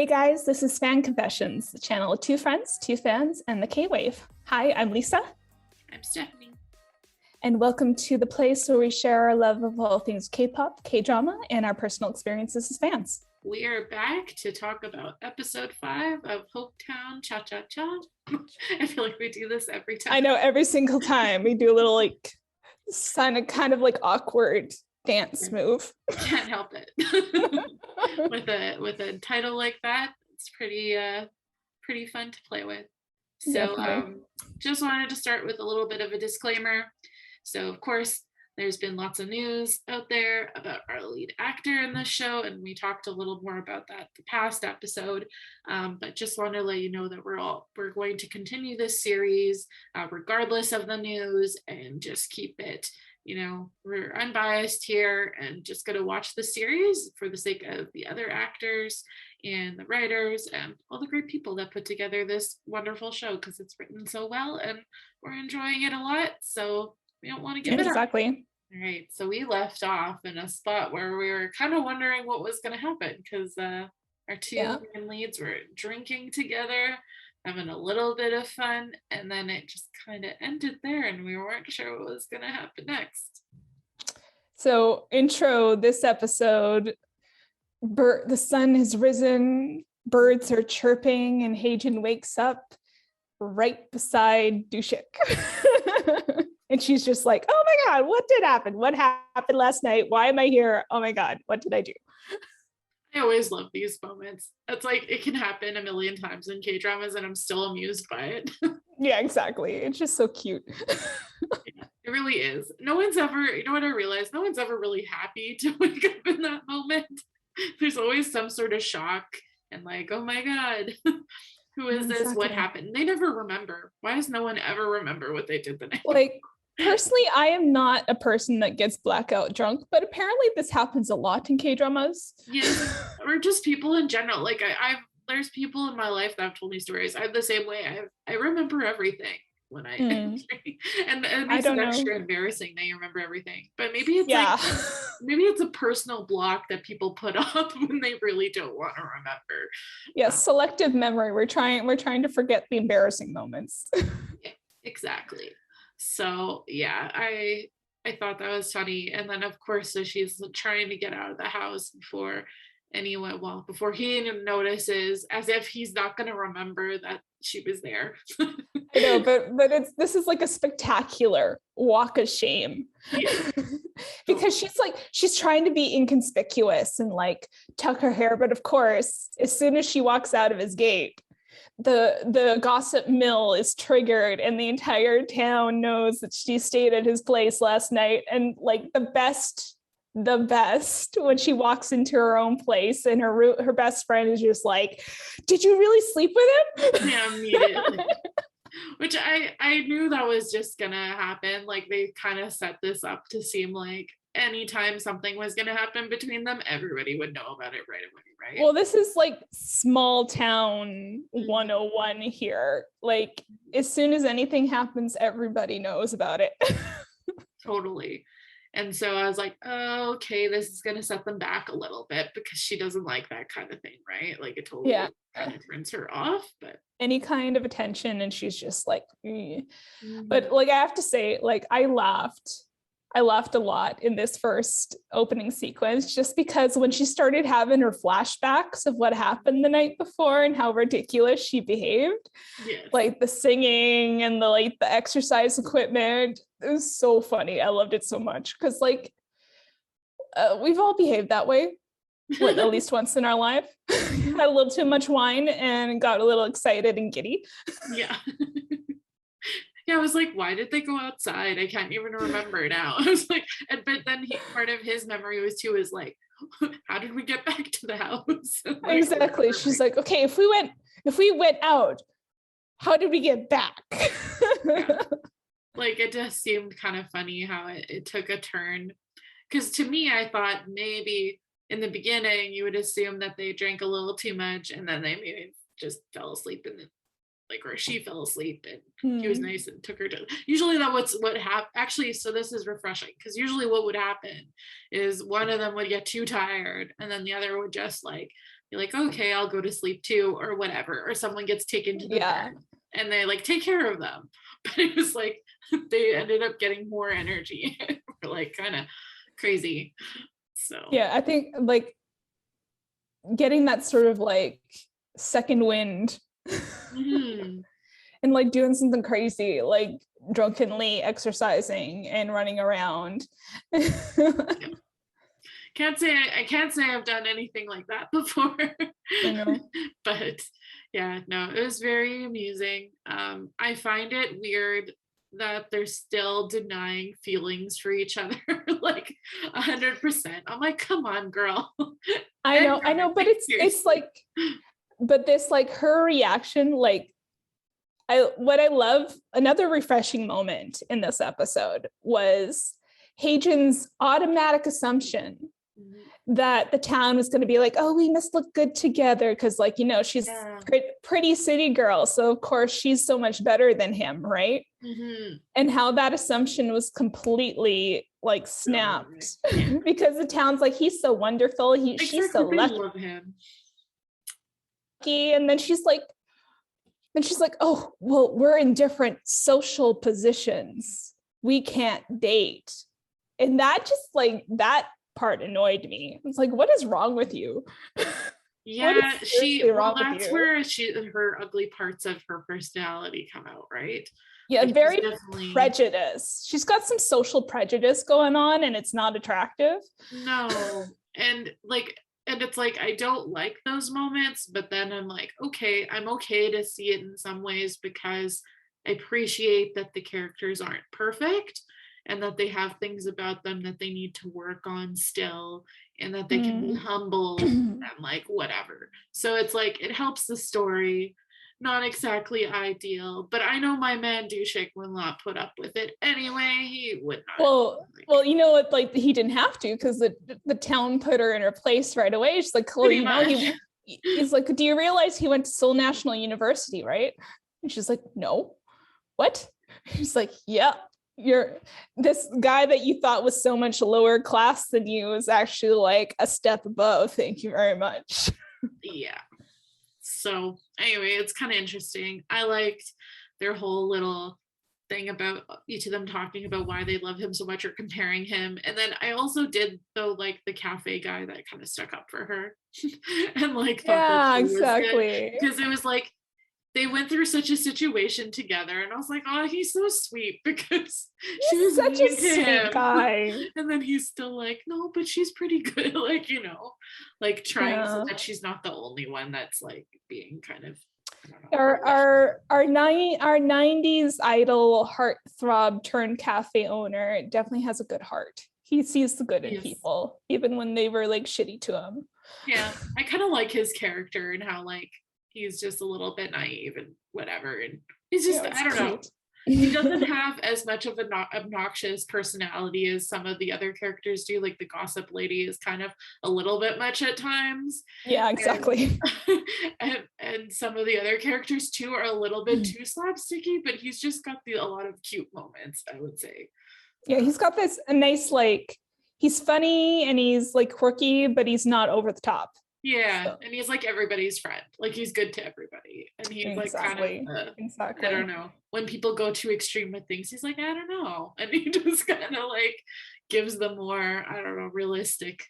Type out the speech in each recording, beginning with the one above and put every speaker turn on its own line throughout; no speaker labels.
Hey guys, this is Fan Confessions, the channel of two friends, two fans, and the K-Wave. Hi, I'm Lisa.
I'm Stephanie.
And welcome to the place where we share our love of all things K-pop, K-drama, and our personal experiences as fans.
We are back to talk about episode 5 of Hopetown Cha Cha Cha. I feel like we do this every time.
I know, every single time we do a little kind of awkward dance move.
Can't help it. with a title like that, it's pretty fun to play with. So just wanted to start with a little bit of a disclaimer. So of course there's been lots of news out there about our lead actor in the show, and we talked a little more about that the past episode, but just want to let you know that we're going to continue this series regardless of the news, and just keep it, we're unbiased here and just going to watch the series for the sake of the other actors and the writers and all the great people that put together this wonderful show, because it's written so well and we're enjoying it a lot, so we don't want to give it up.
Exactly.
All right, so we left off in a spot where we were kind of wondering what was going to happen, because our two main leads were drinking together, having a little bit of fun, and then it just kind of ended there and we weren't sure what was going to happen next.
So intro this episode, the sun has risen, birds are chirping, and Heijin wakes up right beside Dushik. And she's just like, oh my God, what did happen? What happened last night? Why am I here? Oh my God, what did I do?
I always love these moments. It's like it can happen a million times in K-dramas and I'm still amused by it.
Yeah, exactly. It's just so cute.
Yeah, it really is. No one's ever, you know what I realized? No one's ever really happy to wake up in that moment. There's always some sort of shock and like, oh my God, who is this? Exactly. What happened? They never remember. Why does no one ever remember what they did the night?
Like, personally, I am not a person that gets blackout drunk, but apparently this happens a lot in K-dramas.
Yes, or just people in general. Like there's people in my life that have told me stories. I'm the same way. I remember everything when I and it makes it extra embarrassing that you remember everything. But maybe it's maybe it's a personal block that people put up when they really don't want to remember.
Yes, selective memory. We're trying to forget the embarrassing moments.
Yeah, exactly. So yeah, I thought that was funny. And then of course, so she's trying to get out of the house before he even notices, as if he's not going to remember that she was there.
I know, but this is like a spectacular walk of shame. Yeah. Because she's trying to be inconspicuous and like tuck her hair, but of course, as soon as she walks out of his gate, the gossip mill is triggered and the entire town knows that she stayed at his place last night. And like the best when she walks into her own place and her best friend is just like, did you really sleep with him?
Yeah, immediately. Which I knew that was just gonna happen. Like they kind of set this up to seem like anytime something was gonna happen between them, everybody would know about it right away, right?
Well, this is like small town 101 here. Like as soon as anything happens, everybody knows about it.
Totally. And so I was like, oh, okay, this is going to set them back a little bit, because she doesn't like that kind of thing, right? Like it totally kind of turns her off, but
any kind of attention, and she's just like, But like I have to say, like I laughed a lot in this first opening sequence, just because when she started having her flashbacks of what happened the night before and how ridiculous she behaved, like the singing and the exercise equipment, it was so funny. I loved it so much, because like we've all behaved that way at least once in our life. Had a little too much wine and got a little excited and giddy.
Yeah. Yeah, I was like, why did they go outside? I can't even remember now. I was like, but then part of his memory was like, how did we get back to the house? Like,
exactly. She's like, okay, if we went out, how did we get back?
Yeah. Like it just seemed kind of funny how it took a turn. Because to me, I thought maybe in the beginning you would assume that they drank a little too much and then they maybe just fell asleep in the or she fell asleep and he was nice and took her to, usually that what happened actually. So this is refreshing, because usually what would happen is one of them would get too tired and then the other would just like you're like, okay, I'll go to sleep too, or whatever, or someone gets taken to the bed and they like take care of them. But it was like they ended up getting more energy. We're like kind of crazy. So
yeah, I think like getting that sort of like second wind
mm-hmm.
and like doing something crazy, like drunkenly exercising and running around.
Yeah. I can't say I've done anything like that before.
I know.
But yeah, no, it was very amusing. I find it weird that they're still denying feelings for each other like 100%. I'm like, come on, girl.
I know, but it's like, but this like her reaction, like what I love, another refreshing moment in this episode was Hagen's automatic assumption that the town was going to be like, oh, we must look good together because, like, you know, she's pretty city girl, so of course she's so much better than him, right?
Mm-hmm.
And how that assumption was completely like snapped because the town's like, he's so wonderful, she's so lucky,
love him.
And then she's like, oh, well, we're in different social positions, we can't date. And that just like that part annoyed me. It's like, what is wrong with you?
Yeah, that's where her ugly parts of her personality come out, right?
Yeah, like, very prejudice. She's got some social prejudice going on, and it's not attractive.
No, and it's like I don't like those moments, but then I'm like, okay, I'm okay to see it in some ways because I appreciate that the characters aren't perfect and that they have things about them that they need to work on still, and that they can be humble and like whatever. So it's like it helps the story. Not exactly ideal, but I know my man Dushik will not put up with it anyway. He would not.
Well, you know what? Like he didn't have to because the town put her in her place right away. She's like, well, you know, he's like, do you realize he went to Seoul National University, right? And she's like, no. What? He's like, yeah. You're this guy that you thought was so much lower class than you is actually like a step above. Thank you very much.
Yeah. So anyway, it's kind of interesting. I liked their whole little thing about each of them talking about why they love him so much or comparing him. And then I also did though like the cafe guy that kind of stuck up for her and like
exactly,
because it was like they went through such a situation together, and I was like, oh, he's so sweet because she was
such a sweet guy.
And then he's still like, no, but she's pretty good, like, you know, like trying so that she's not the only one that's like being kind of
our 90s idol heartthrob turned cafe owner definitely has a good heart. He sees the good in people, even when they were like shitty to him.
Yeah, I kind of like his character and how like he's just a little bit naive and whatever, and he's just I don't know. He doesn't have as much of an obnoxious personality as some of the other characters do. Like the gossip lady is kind of a little bit much at times.
Yeah, exactly.
And some of the other characters too are a little bit too slapsticky, but he's just got a lot of cute moments, I would say.
Yeah, he's got a nice like he's funny and he's like quirky, but he's not over the top.
Yeah, so. And he's like everybody's friend. Like he's good to everybody, and he's like kind of I don't know, when people go too extreme with things, he's like, I don't know, and he just kind of like gives the more I don't know realistic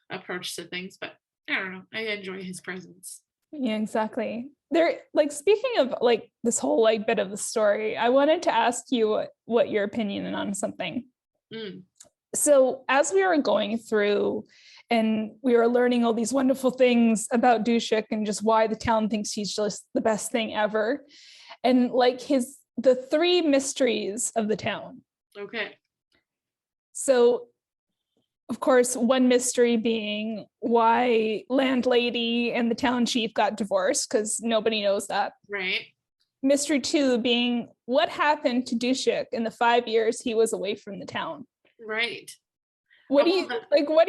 approach to things. But I don't know, I enjoy his presence.
Yeah, exactly. There, like speaking of like this whole like bit of the story, I wanted to ask you what your opinion on something. So as we were going through and we were learning all these wonderful things about Dushik and just why the town thinks he's just the best thing ever. And like the three mysteries of the town.
Okay.
So, of course, one mystery being why landlady and the town chief got divorced, because nobody knows that.
Right.
Mystery 2 being what happened to Dushik in the 5 years he was away from the town.
Right.
What do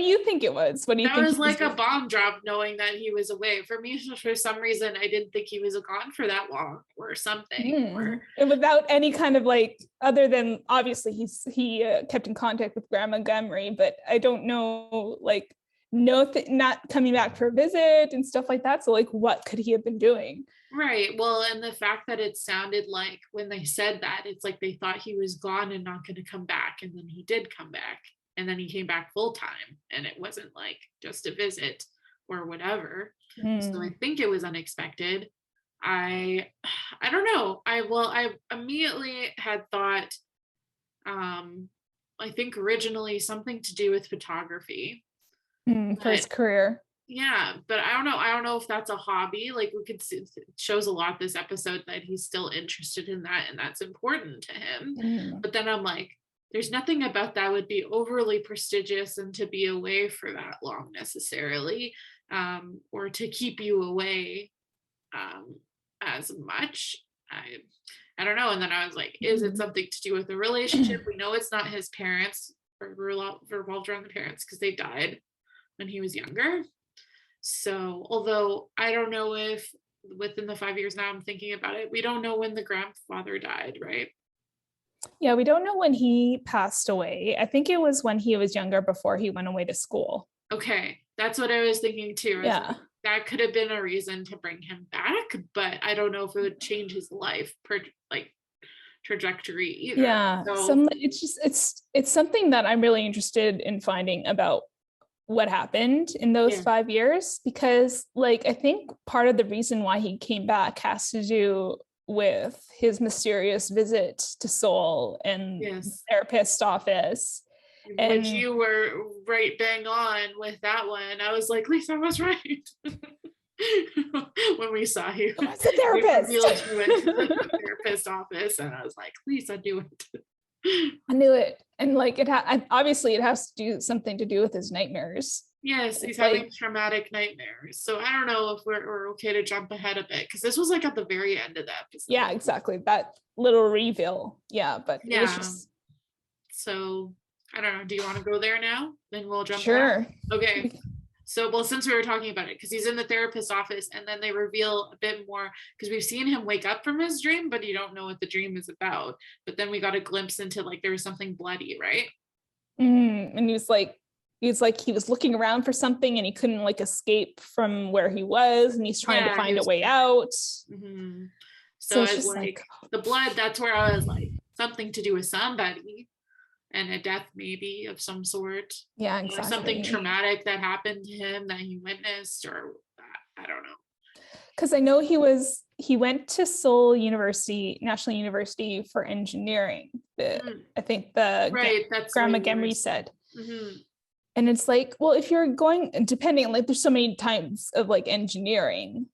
you think it was? What do you think?
That was like a bomb drop, knowing that he was away. For me, for some reason, I didn't think he was gone for that long or something.
And without any kind of like, other than obviously he kept in contact with Grandma Montgomery, but I don't know like not coming back for a visit and stuff like that. So like, what could he have been doing?
Right. Well, and the fact that it sounded like when they said that, it's like they thought he was gone and not going to come back. And then he did come back. And then he came back full time. And it wasn't like just a visit or whatever. So I think it was unexpected. I don't know. I immediately had thought, I think originally something to do with photography.
For his career.
Yeah, but I don't know if that's a hobby. Like we could see, it shows a lot this episode that he's still interested in that and that's important to him. But then I'm like, there's nothing about that would be overly prestigious and to be away for that long necessarily, or to keep you away as much. I don't know. And then I was like, is it something to do with the relationship? We know it's not his parents, or revolved around the parents because they died when he was younger. So although I don't know if within the 5 years now I'm thinking about it, we don't know when the grandfather died, right?
Yeah, we don't know when he passed away. I think it was when he was younger before he went away to school.
Okay, that's what I was thinking too.
Yeah.
That could have been a reason to bring him back, but I don't know if it would change his life trajectory either.
Yeah, so it's something that I'm really interested in finding about what happened in those 5 years, because like I think part of the reason why he came back has to do with his mysterious visit to Seoul and the therapist's office.
And which you were right bang on with that one. I was like, Lisa was right. When we saw you.
What's the therapist?
You went to the therapist's office and I was like, Lisa, do it.
I knew it. And like obviously it has to do something to do with his nightmares.
Yes, he's having traumatic nightmares. So I don't know if we're okay to jump ahead a bit because this was like at the very end of the episode.
Yeah, exactly. That little reveal. Yeah, but it was just...
So I don't know. Do you want to go there now? Then we'll jump.
Sure.
Back. Okay. So, well, since we were talking about it, because he's in the therapist's office and then they reveal a bit more, because we've seen him wake up from his dream, but you don't know what the dream is about. But then we got a glimpse into like there was something bloody, right?
And he was looking around for something and he couldn't like escape from where he was, and he's trying to find a way out.
So it's like the blood, that's where I was like, something to do with somebody. And a death maybe of some sort. Yeah, exactly. Or something traumatic that happened to him that he witnessed, or I don't know.
Because I know he went to Seoul University, National University for engineering. I think that's Grandma Gemry said. And it's like, well, if you're going, depending, like there's so many types of like engineering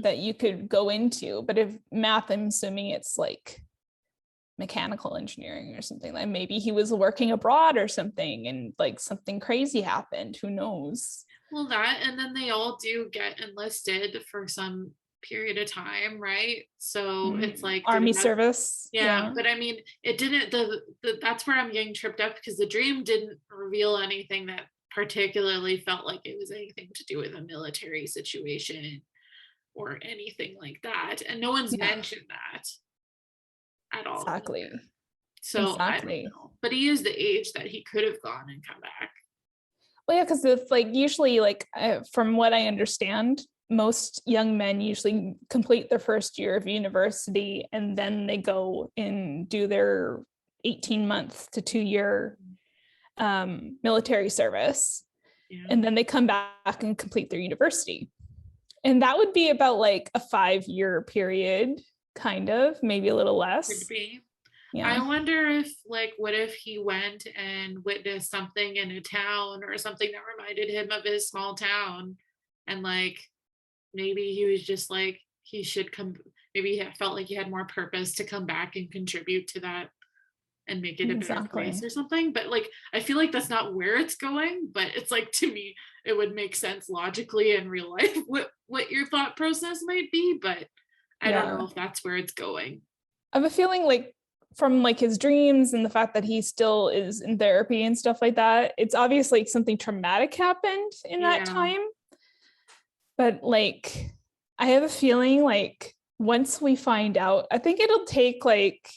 that you could go into, but if math, I'm assuming it's like mechanical engineering or something. Like maybe he was working abroad or something and like something crazy happened, who knows.
Well, that, and then they all do get enlisted for some period of time, right? So it's like
army service.
Yeah, but I mean it didn't that's where I'm getting tripped up, because the dream didn't reveal anything that particularly felt like it was anything to do with a military situation or anything like that, and no one's mentioned that at all.
Exactly.
So I don't know. But he is the age that he could have gone and come back.
Well, yeah, because it's like usually like from what I understand, most young men usually complete their first year of university and then they go and do their 18-month to 2-year military service. And then they come back and complete their university. And that would be about like a 5-year period, kind of, maybe a little less.
Could be. Yeah. I wonder if like, what if he went and witnessed something in a town or something that reminded him of his small town, and like maybe he was just like, he should come, maybe he felt like he had more purpose to come back and contribute to that and make it a better place or something. But like I feel like that's not where it's going, but it's like, to me it would make sense logically in real life what your thought process might be, but I don't know if that's where it's going.
I have a feeling like from like his dreams and the fact that he still is in therapy and stuff like that, it's obviously like something traumatic happened in that time. But like I have a feeling like once we find out, I think it'll take like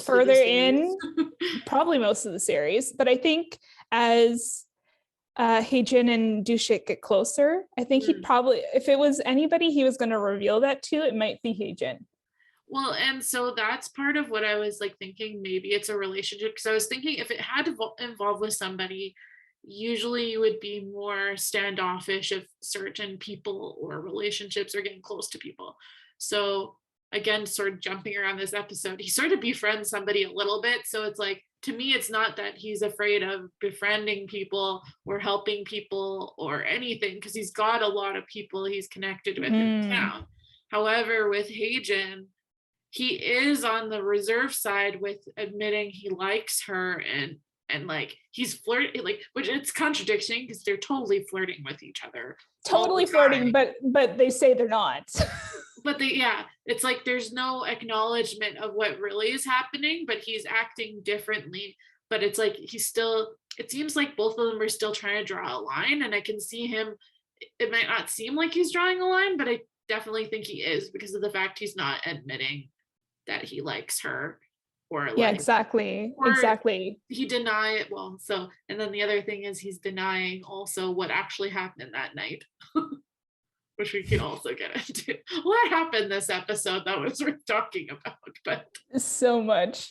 further in probably most of the series, but I think as Heijin and Dushik get closer. I think he'd probably, if it was anybody he was going to reveal that to, it might be Heijin.
Well, and so that's part of what I was like thinking, maybe it's a relationship, because I was thinking if it had to involve with somebody, usually you would be more standoffish if certain people or relationships are getting close to people. So again, sort of jumping around this episode, he sort of befriends somebody a little bit. So it's like, to me, it's not that he's afraid of befriending people or helping people or anything, because he's got a lot of people he's connected with in town. However, with Heijin, he is on the reserve side with admitting he likes her, and like he's flirting, like, which it's contradicting because they're totally flirting with each other.
Totally flirting, but they say they're not.
But it's like there's no acknowledgement of what really is happening, but he's acting differently. But it's like he's still, it seems like both of them are still trying to draw a line, and I can see him, it might not seem like he's drawing a line, but I definitely think he is, because of the fact he's not admitting that he likes her, or like,
exactly
he deny it. Well, so, and then the other thing is he's denying also what actually happened that night. Which we can also get into. What happened this episode that was worth talking about, but
so much.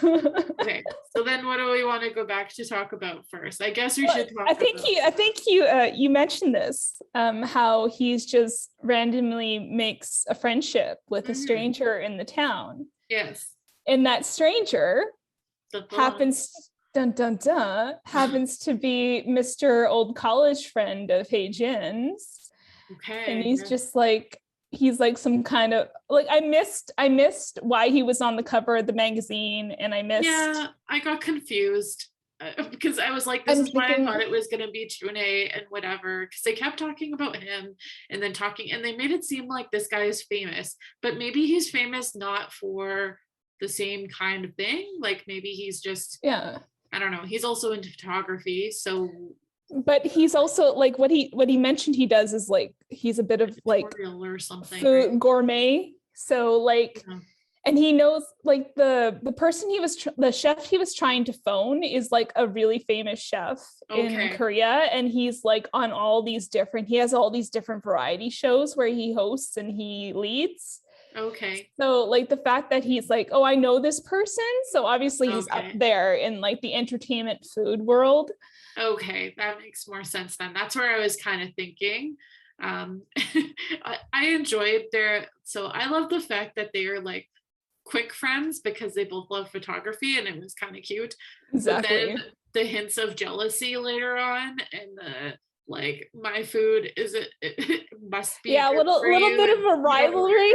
Okay, so then what do we want to go back to talk about first? I guess we should talk
I think you mentioned this, how he's just randomly makes a friendship with a stranger in the town.
Yes.
And that stranger happens to be Mr. Old College friend of Heijin's.
Okay.
And he's just like, he's like some kind of like, I missed why he was on the cover of the magazine, and I
got confused because I was like, this is why I thought it was going to be Chune and whatever, because they kept talking about him and then talking, and they made it seem like this guy is famous, but maybe he's famous not for the same kind of thing, like maybe he's just, I don't know, he's also into photography, so.
But he's also like, what he mentioned he does is like, he's a bit of like
or something,
food
right?
Gourmet, so like, and he knows like the person the chef he was trying to phone is like a really famous chef in Korea, and he's like on he has all these different variety shows where he hosts and he leads.
Okay.
So like the fact that he's like, oh, I know this person, so obviously he's up there in like the entertainment food world.
Okay, that makes more sense then. That's where I was kind of thinking. I enjoyed so I love the fact that they are like quick friends because they both love photography, and it was kind of cute. Exactly. But then the hints of jealousy later on, and the like, my food it must be
a little bit of a rivalry.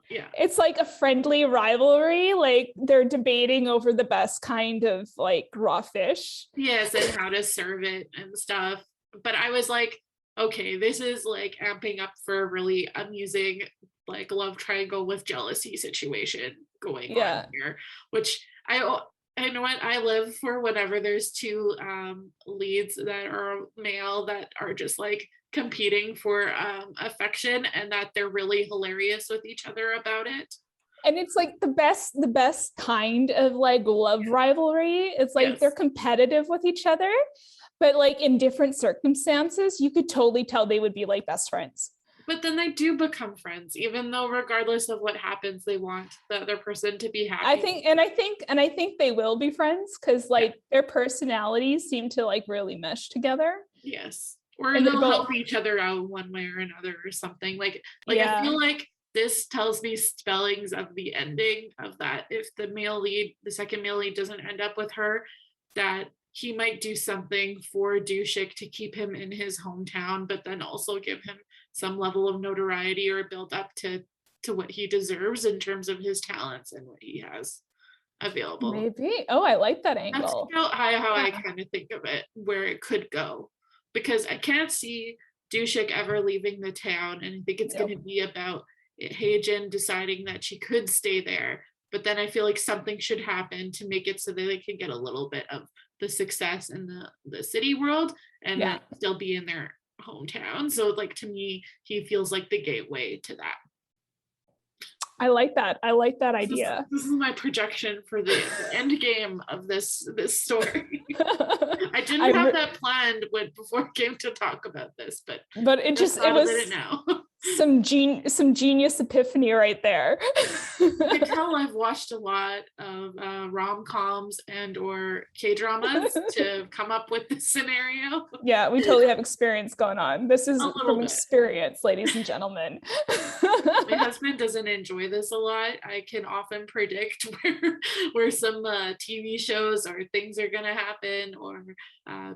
Yeah,
it's like a friendly rivalry, like they're debating over the best kind of like raw fish.
Yes, and how to serve it and stuff. But I was like, okay, this is like amping up for a really amusing like love triangle with jealousy situation going on here, which I know what I live for whenever there's two leads that are male that are just like competing for affection, and that they're really hilarious with each other about it.
And it's like the best kind of like love rivalry. It's like they're competitive with each other, but like in different circumstances, you could totally tell they would be like best friends.
But then they do become friends, even though regardless of what happens, they want the other person to be happy.
I think they will be friends because like their personalities seem to like really mesh together.
Yes. Or they'll help each other out one way or another or something. Like I feel like this tells me spellings of the ending of that. If the second male lead doesn't end up with her, that he might do something for Dushik to keep him in his hometown, but then also give him some level of notoriety or build up to what he deserves in terms of his talents and what he has available.
Maybe. Oh, I like that angle.
That's how I kind of think of it, where it could go. Because I can't see Dushik ever leaving the town, and I think it's going to be about Heijin deciding that she could stay there. But then I feel like something should happen to make it so that they can get a little bit of the success in the city world and then still be in their hometown. So like, to me, he feels like the gateway to that.
I like that. I like that idea.
This is my projection for the end game of this story. I didn't have that planned before I came to talk about this, but
it was
now.
some genius epiphany right there.
I can tell I've watched a lot of rom-coms and or K-dramas to come up with this scenario.
Yeah, we totally have experience going on. This is from experience, ladies and gentlemen.
My husband doesn't enjoy this a lot. I can often predict where some TV shows or things are going to happen, or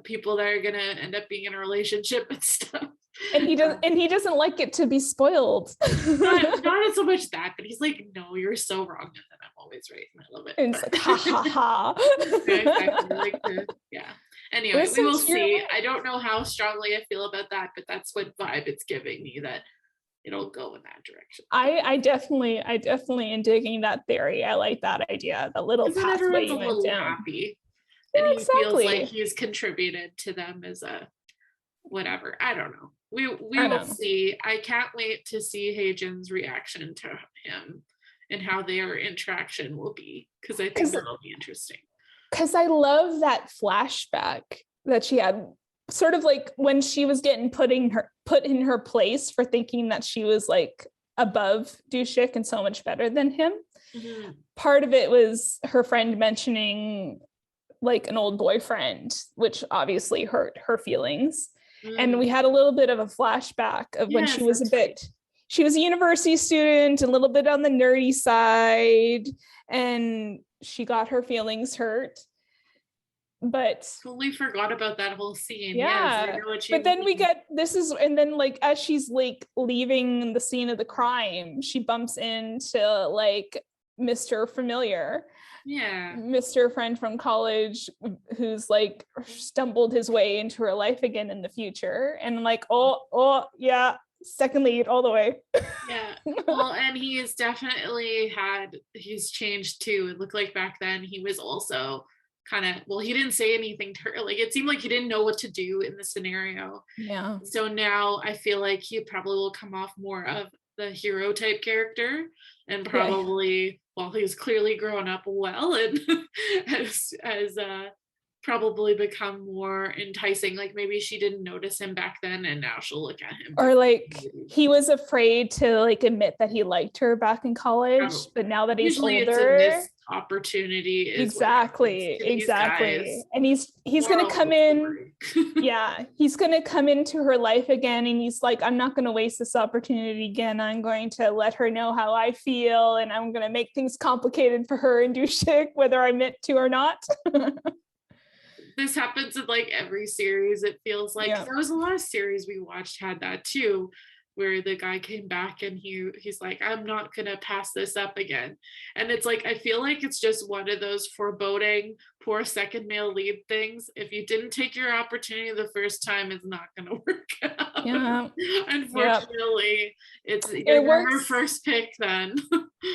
people that are going to end up being in a relationship and stuff.
And he doesn't like it to be spoiled.
not so much that, but he's like, no, you're so wrong, and then I'm always right, and I love it.
And it's like, ha ha ha.
Exactly. Yeah. Anyway, we will see. I don't know how strongly I feel about that, but that's what vibe it's giving me, that it'll go in that direction.
I definitely am digging that theory. I like that idea. The little pathway you went down.
Happy.
Yeah,
and he
exactly.
feels like he's contributed to them as a whatever. I don't know. We will see. I can't wait to see Heijin's reaction to him and how their interaction will be, because I think that'll be interesting.
Because I love that flashback that she had, sort of like when she was getting put in her place for thinking that she was like above Dushik and so much better than him. Mm-hmm. Part of it was her friend mentioning like an old boyfriend, which obviously hurt her feelings. And we had a little bit of a flashback of when she was she was a university student, a little bit on the nerdy side, and she got her feelings hurt. But
totally forgot about that whole scene.
Yeah. Yes, but then we get and then like as she's like leaving the scene of the crime, she bumps into like Mr. Familiar.
Yeah.
Mr. Friend from college who's like stumbled his way into her life again in the future. And like, oh yeah, second lead all the way.
Yeah. Well, and he's changed too. It looked like back then he was also kind of, well, he didn't say anything to her. Like, it seemed like he didn't know what to do in the scenario.
Yeah.
So now I feel like he probably will come off more of the hero type character, and probably, well, he's clearly grown up well and has probably become more enticing. Like maybe she didn't notice him back then and now she'll look at him.
Or like he was afraid to like admit that he liked her back in college, but now that he's older, it's a missed
opportunity.
Exactly. And he's gonna come in. Yeah, he's gonna come into her life again, and he's like, I'm not gonna waste this opportunity again. I'm going to let her know how I feel, and I'm gonna make things complicated for her and do shit, whether I meant to or not.
This happens in like every series, it feels like. There was a lot of series we watched had that too, where the guy came back and he's like, I'm not gonna pass this up again. And it's like, I feel like it's just one of those foreboding poor second male lead things. If you didn't take your opportunity the first time, it's not gonna work out. Yeah. Unfortunately, it works. Her first pick then.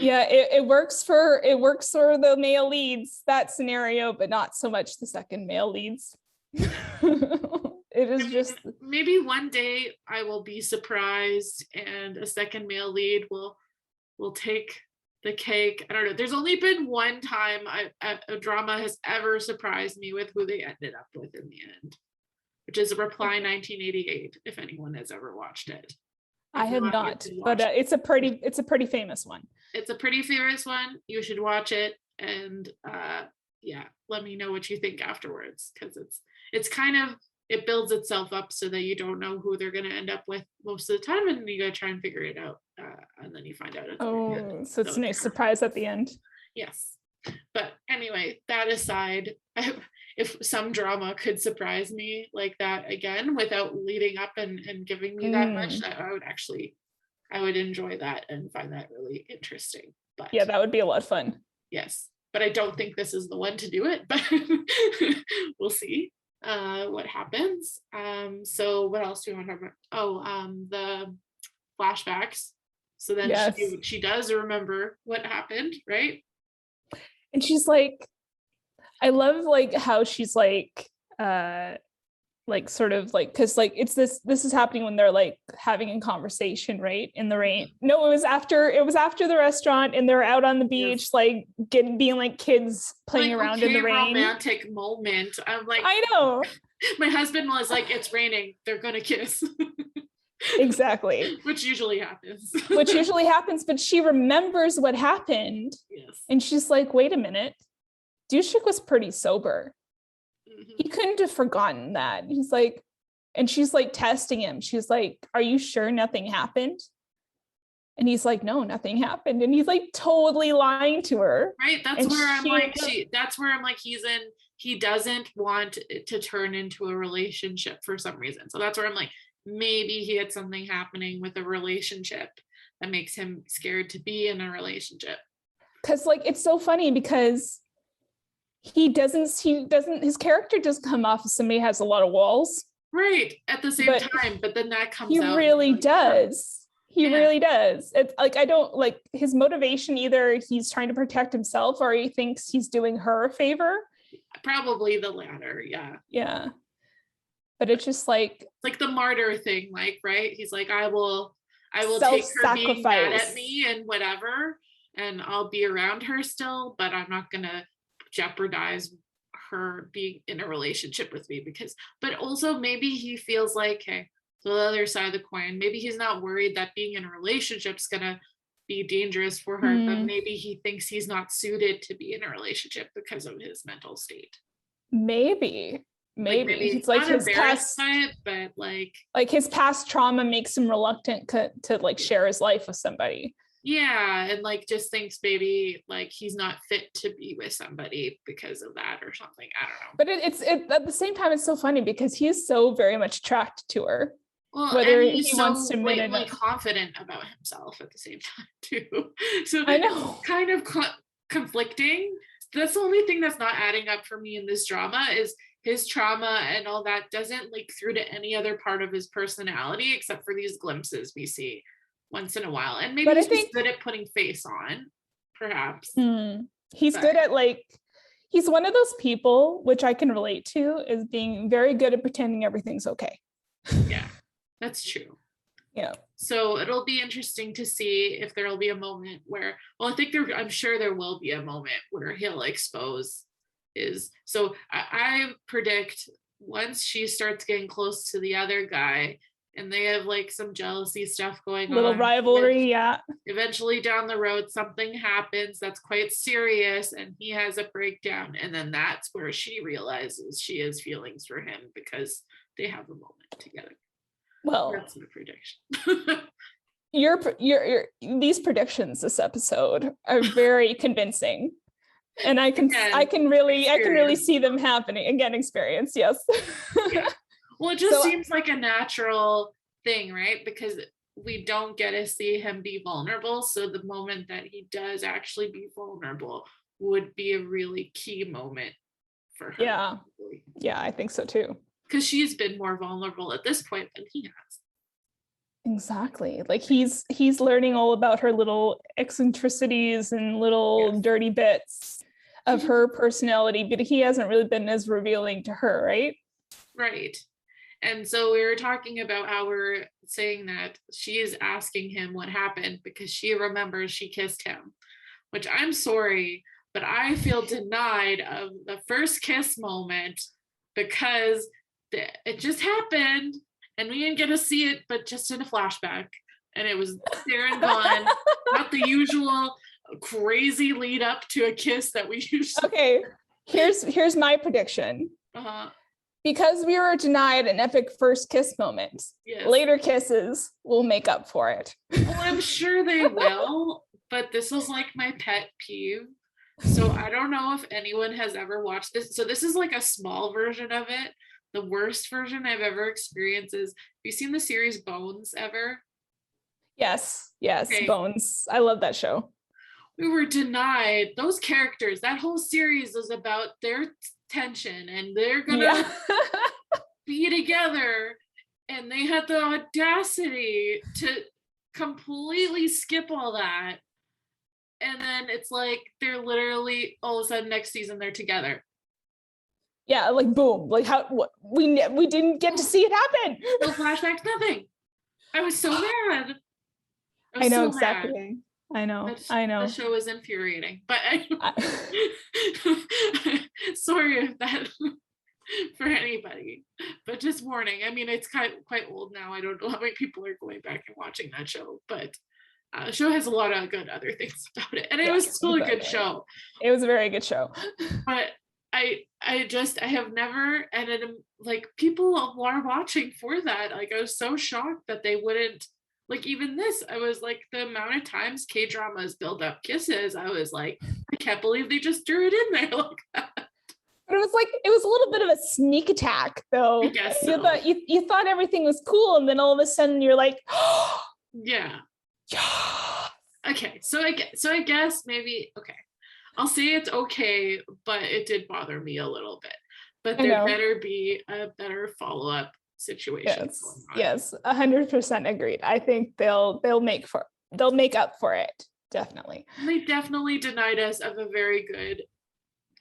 Yeah, it works for the male leads, that scenario, but not so much the second male leads. It is just
maybe one day I will be surprised and a second male lead will take the cake. I don't know. There's only been one time a drama has ever surprised me with who they ended up with in the end, which is Reply 1988. If anyone has ever watched it,
I have not, but it's a pretty famous one.
It's a pretty famous one. You should watch it, and let me know what you think afterwards, because it's kind of, it builds itself up so that you don't know who they're going to end up with most of the time, and you got to try and figure it out, and then you find out.
So it's a nice surprise at the end.
Yes, but anyway, that aside, if some drama could surprise me like that again without leading up and giving me that much, I would enjoy that and find that really interesting. But
yeah, that would be a lot of fun.
Yes, but I don't think this is the one to do it, but we'll see what happens. So what else do you want to talk about? The flashbacks. So then she does remember what happened, right?
And she's like, I love like how she's like like sort of like, because like it's this is happening when they're like having a conversation, right, in the rain. No, it was after the restaurant, and they're out on the beach, like being like kids playing
like,
around
okay,
in the rain.
Romantic moment. I'm like,
I know.
My husband was like, it's raining, they're gonna kiss.
Exactly.
Which usually happens.
But she remembers what happened.
Yes.
And she's like, wait a minute, Dushik was pretty sober. He couldn't have forgotten that. He's like, and she's like testing him. She's like, are you sure nothing happened? And he's like, no, nothing happened. And he's like totally lying to her.
Right. That's where I'm like, he doesn't want it to turn into a relationship for some reason. So that's where I'm like, maybe he had something happening with a relationship that makes him scared to be in a relationship.
Because like, it's so funny because his character doesn't come off as somebody who has a lot of walls.
Right. At the same time, but then that comes out.
He really does. He really does. It's like, I don't like his motivation. Either he's trying to protect himself or he thinks he's doing her a favor.
Probably the latter. Yeah.
Yeah. But it's just like
the martyr thing, like, right? He's like, I will take her being mad at me and whatever, and I'll be around her still, but I'm not gonna jeopardize her being in a relationship with me but also maybe he feels like, hey, the other side of the coin, maybe he's not worried that being in a relationship is gonna be dangerous for her, but maybe he thinks he's not suited to be in a relationship because of his mental state.
Maybe it's like his past,
but like
his past trauma makes him reluctant to like share his life with somebody.
Yeah, and like just thinks maybe like he's not fit to be with somebody because of that or something. I don't know.
But it's at the same time, it's so funny because he's so very much attracted to her.
Well, whether he wants to admit it, confident about himself at the same time too. So I know, it's kind of conflicting. That's the only thing that's not adding up for me in this drama is his trauma and all that doesn't leak through to any other part of his personality except for these glimpses we see once in a while. And maybe he's just good at putting face on, perhaps.
He's good at he's one of those people, which I can relate to, is being very good at pretending everything's okay.
Yeah, that's true.
Yeah.
So it'll be interesting to see if there'll be a moment where, I'm sure there will be a moment where he'll expose so I predict once she starts getting close to the other guy, and they have like some jealousy stuff going on.
Little rivalry, yeah.
Eventually down the road, something happens that's quite serious and he has a breakdown. And then that's where she realizes she has feelings for him because they have a moment together.
Well,
that's my prediction.
your these predictions this episode are very convincing. And I can really see them happening. Again, experience, yes.
Yeah. Well, it just seems like a natural thing, right? Because we don't get to see him be vulnerable. So the moment that he does actually be vulnerable would be a really key moment for her.
Yeah. Yeah, I think so too.
Because she's been more vulnerable at this point than he has.
Exactly. Like he's learning all about her little eccentricities and little dirty bits of her personality, but he hasn't really been as revealing to her, right?
Right. And so we were talking about how we're saying that she is asking him what happened because she remembers she kissed him, which I'm sorry, but I feel denied of the first kiss moment because it just happened and we didn't get to see it, but just in a flashback. And it was there and gone, not the usual crazy lead up to a kiss that we usually.
Okay, here's my prediction. Because we were denied an epic first kiss moment, later kisses will make up for it.
Well, I'm sure they will, but this is like my pet peeve. So I don't know if anyone has ever watched this. So this is like a small version of it. The worst version I've ever experienced is, have you seen the series Bones ever?
Yes, okay. Bones. I love that show.
We were denied those characters. That whole series is about their tension and they're gonna be together, and they had the audacity to completely skip all that, and then it's like they're literally all of a sudden next season they're together.
Yeah, like boom, like how what we didn't get to see it happen.
No flashbacks, nothing. I was so mad.
I know
So mad.
exactly. I know.
The show is infuriating, but sorry if that for anybody, but just warning. I mean, it's quite old now. I don't know how many people are going back and watching that show, but the show has a lot of good other things about it, and it was still a good show.
It was a very good show.
But I have never, and like people are watching for that. Like I was so shocked that they wouldn't, like even this, I was like, the amount of times K-dramas build up kisses, I was like, I can't believe they just threw it in there like that.
But it was a little bit of a sneak attack though.
I guess so.
You thought everything was cool, and then all of a sudden you're like, oh,
yeah. Okay, so I guess maybe, okay, I'll say it's okay, but it did bother me a little bit. But there better be a better follow-up situation.
Yes, 100% agreed. I think they'll make up for it. Definitely.
They definitely denied us of a very good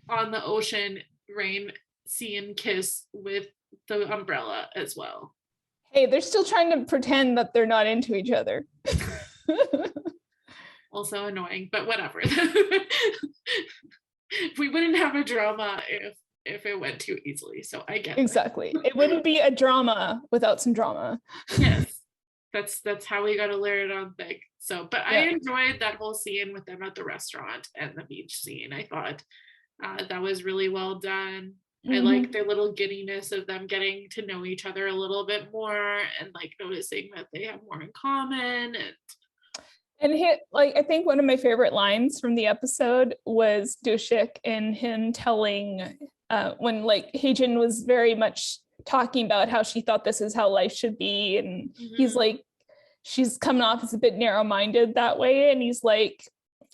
on the ocean rain scene kiss with the umbrella as well.
Hey, they're still trying to pretend that they're not into each other.
Also annoying, but whatever. We wouldn't have a drama if it went too easily, so I get
exactly. It wouldn't be a drama without some drama.
Yes, that's how we got to layer it on thick. So, but I enjoyed that whole scene with them at the restaurant and the beach scene. I thought that was really well done. I like the little giddiness of them getting to know each other a little bit more, and like noticing that they have more in common.
And I think one of my favorite lines from the episode was Dushik and him telling when like Heijin was very much talking about how she thought this is how life should be, and he's like, she's coming off as a bit narrow-minded that way, and he's like,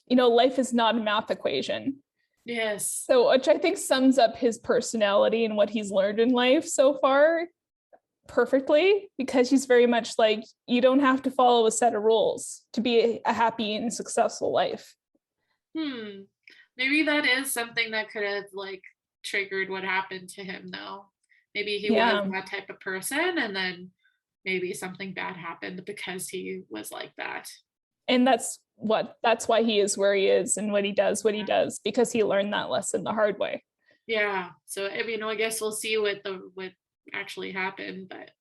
life is not a math equation.
Yes.
So, which I think sums up his personality and what he's learned in life so far perfectly, because he's very much like, you don't have to follow a set of rules to be a happy and successful life.
Maybe that is something that could have like triggered what happened to him though. Maybe he was that type of person, and then maybe something bad happened because he was like that. And
that's why he is where he is and what he does, because he learned that lesson the hard way.
Yeah. So I guess we'll see what actually happened, but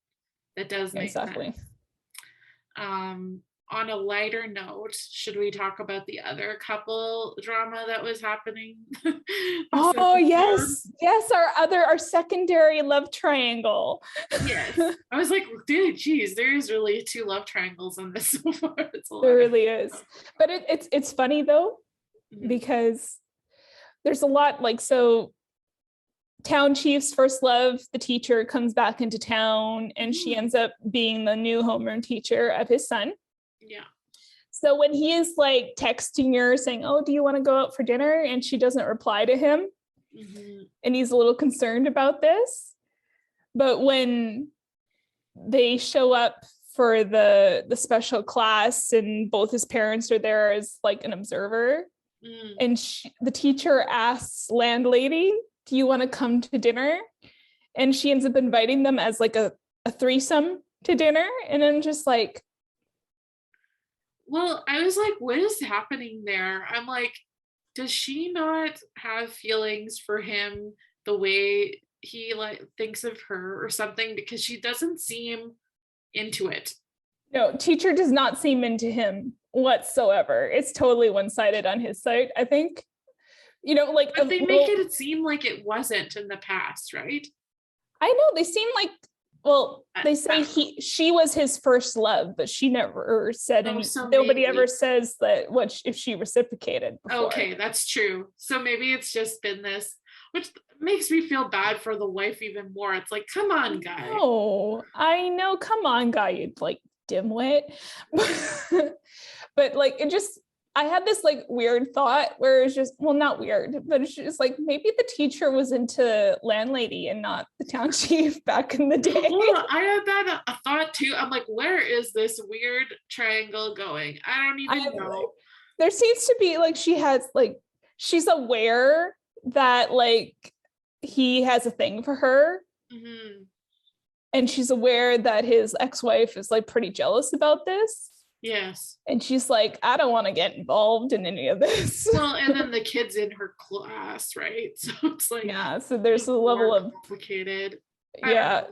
that does make sense. On a lighter note, should we talk about the other couple drama that was happening?
Oh yes, our secondary love triangle.
Yes, I was like, dude, geez, there's really two love triangles on this so far.
There really is, but it's funny though, because there's a lot like, so town chief's first love, the teacher, comes back into town, and she ends up being the new homeroom teacher of his son.
Yeah.
So when he is like texting her saying, oh, do you want to go out for dinner? And she doesn't reply to him. And he's a little concerned about this. But when they show up for the special class and both his parents are there as like an observer, and the teacher asks landlady, do you want to come to dinner? And she ends up inviting them as like a threesome to dinner. And I'm just like,
well, I was like, what is happening there? I'm like, does she not have feelings for him the way he like thinks of her or something? Because she doesn't seem into it.
No, teacher does not seem into him whatsoever. It's totally one-sided on his side, I think.
But they make it seem like it wasn't in the past, right?
I know, they seem like, well, they say she was his first love, but she never said anything. So nobody ever says that if she reciprocated before.
Okay, that's true. So maybe it's just been this, which makes me feel bad for the wife even more. It's like, come on, guy.
Oh, I know, come on, guy, you'd like dimwit. But like, it just, I had this like weird thought where it's just, well, not weird, but it's just like, maybe the teacher was into landlady and not the town chief back in the day.
Well, I had that a thought too. I'm like, where is this weird triangle going? I don't even know.
There seems to be like, she's aware that like he has a thing for her.
Mm-hmm.
And she's aware that his ex-wife is like pretty jealous about this.
Yes.
And she's like, I don't want to get involved in any of this.
Well, and then the kids in her class, right? So it's like,
yeah, so there's a level of
complicated.
yeah.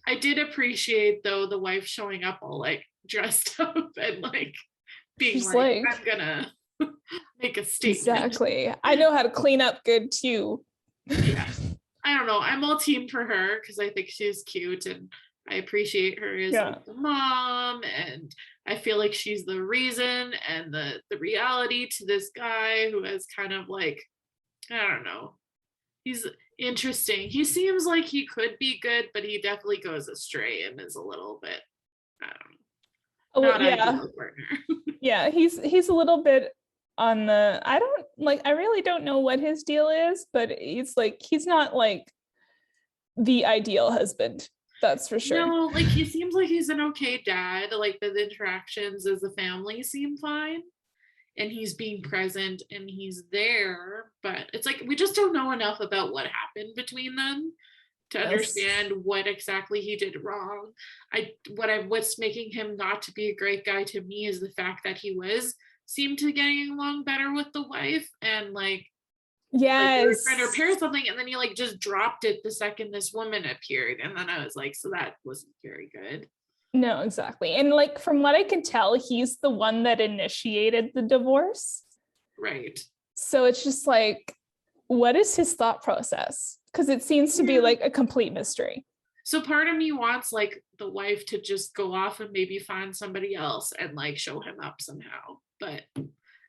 I did appreciate though the wife showing up all like dressed up and like being like, I'm gonna make a statement.
Exactly. I know how to clean up good too.
Yeah. I don't know. I'm all team for her because I think she's cute and I appreciate her as like the mom, and I feel like she's the reason and the reality to this guy who has kind of like, I don't know. He's interesting. He seems like he could be good, but he definitely goes astray and is a little bit, I don't know. Not ideal partner.
Yeah, he's a little bit on the, I really don't know what his deal is, but he's not like the ideal husband, that's for sure.
No, like he seems like he's an okay dad. Like the interactions as a family seem fine, and he's being present and he's there, but it's like we just don't know enough about what happened between them to understand what exactly he did wrong. What's making him not to be a great guy to me is the fact that he seemed to getting along better with the wife, and like they were trying to repair something, and then he like just dropped it the second this woman appeared, and then I was like, so that wasn't very good.
No, exactly. And like from what I can tell, he's the one that initiated the divorce.
Right.
So it's just like, what is his thought process? Because it seems to be like a complete mystery.
So part of me wants like the wife to just go off and maybe find somebody else and like show him up somehow, but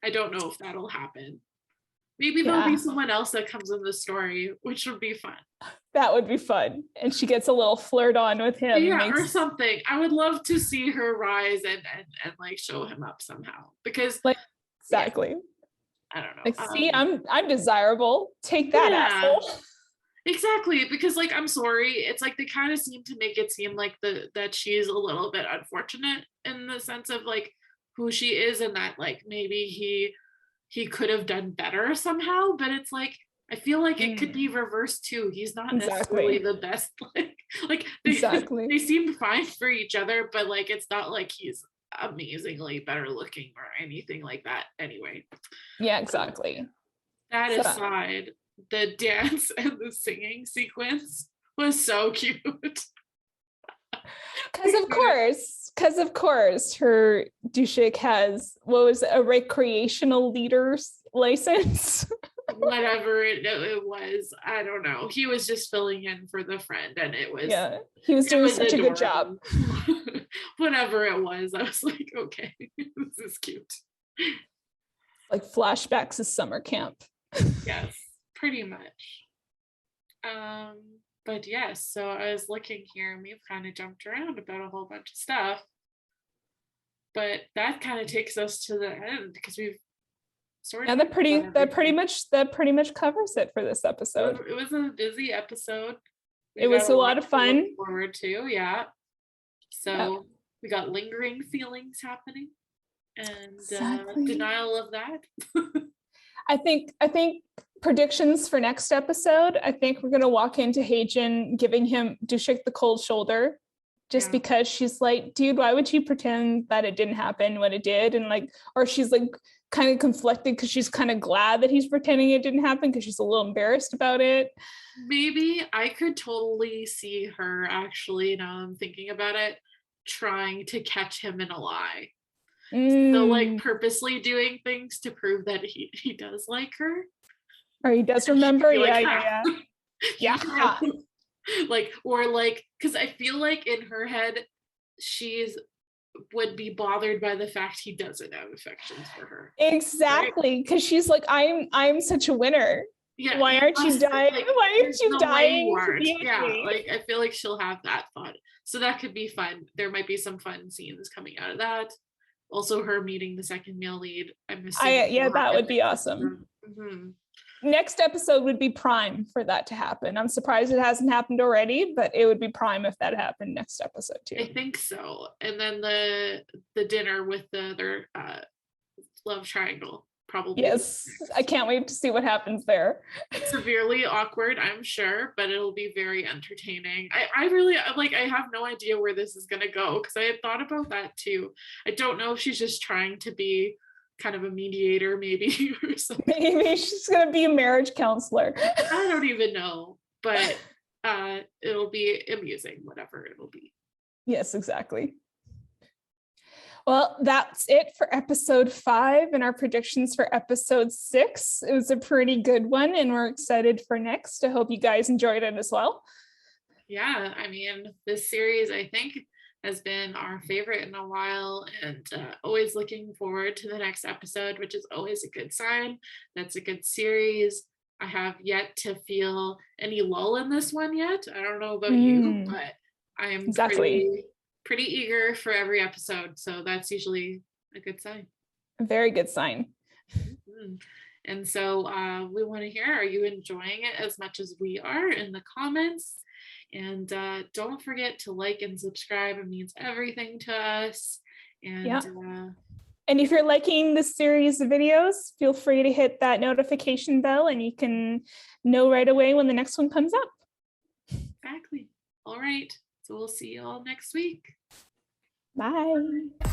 I don't know if that'll happen. Maybe there'll be someone else that comes in the story, which would be fun.
That would be fun. And she gets a little flirt on with him.
Yeah, or something. I would love to see her rise and like show him up somehow. Because
like exactly.
I don't know.
Like, see, I'm desirable. Take that, asshole.
Exactly. Because like, I'm sorry. It's like they kind of seem to make it seem like that she's a little bit unfortunate in the sense of like who she is, and that like maybe he could have done better somehow, but it's like I feel like it could be reversed too. He's not necessarily the best. Like they seem fine for each other, but like it's not like he's amazingly better looking or anything like that. Anyway.
Yeah, exactly.
That aside, the dance and the singing sequence was so cute.
Because of course, her Dushik has a recreational leader's license.
Whatever it was, I don't know. He was just filling in for the friend, and it was
he was doing such a good job.
Whatever it was, I was like, okay, this is cute.
Like flashbacks to summer camp.
Yes, pretty much. But yes, so I was looking here and we've kind of jumped around about a whole bunch of stuff. But that kind of takes us to the end because we've sort of
that pretty much covers it for this episode.
It was a busy episode.
It was a lot of fun.
To look forward to, yeah. So we got lingering feelings happening and denial of that.
I think predictions for next episode. I think we're gonna walk into Heijin giving him Dushik the cold shoulder, just because she's like, dude, why would you pretend that it didn't happen when it did? And like, or she's like kind of conflicted because she's kind of glad that he's pretending it didn't happen because she's a little embarrassed about it.
Maybe I could totally see her actually, now I'm thinking about it, trying to catch him in a lie. So like purposely doing things to prove that he does like her.
Or he does remember.
Yeah. Like, or like, because I feel like in her head, would be bothered by the fact he doesn't have affections for her.
Exactly, because she's like, I'm such a winner. Yeah. Why aren't you dying? Like, why aren't you dying?
Yeah, like I feel like she'll have that thought. So that could be fun. There might be some fun scenes coming out of that. Also, her meeting the second male lead. I'm assuming.
That would be awesome. Mm-hmm. Next episode would be prime for that to happen. I'm surprised it hasn't happened already, but it would be prime if that happened next episode too.
I think so. And then the dinner with the other love triangle. probably.
Yes, I can't wait to see what happens there.
Severely awkward, I'm sure, but it'll be very entertaining. I really like, I have no idea where this is going to go because I had thought about that too. I don't know if she's just trying to be kind of a mediator maybe or something.
Maybe she's going to be a marriage counselor.
I don't even know, but it'll be amusing, whatever it'll be.
Yes, exactly. Well, that's it for episode 5 and our predictions for episode 6. It was a pretty good one and we're excited for next. I hope you guys enjoyed it as well.
Yeah, I mean, this series I think has been our favorite in a while, and always looking forward to the next episode, which is always a good sign. That's a good series. I have yet to feel any lull in this one yet. I don't know about you, but I am pretty eager for every episode. So that's usually a good sign.
A very good sign.
Mm-hmm. And so we want to hear, are you enjoying it as much as we are in the comments? And don't forget to like and subscribe. It means everything to us. And
and if you're liking this series of videos, feel free to hit that notification bell and you can know right away when the next one comes up.
Exactly. All right. So we'll see you all next week.
Bye.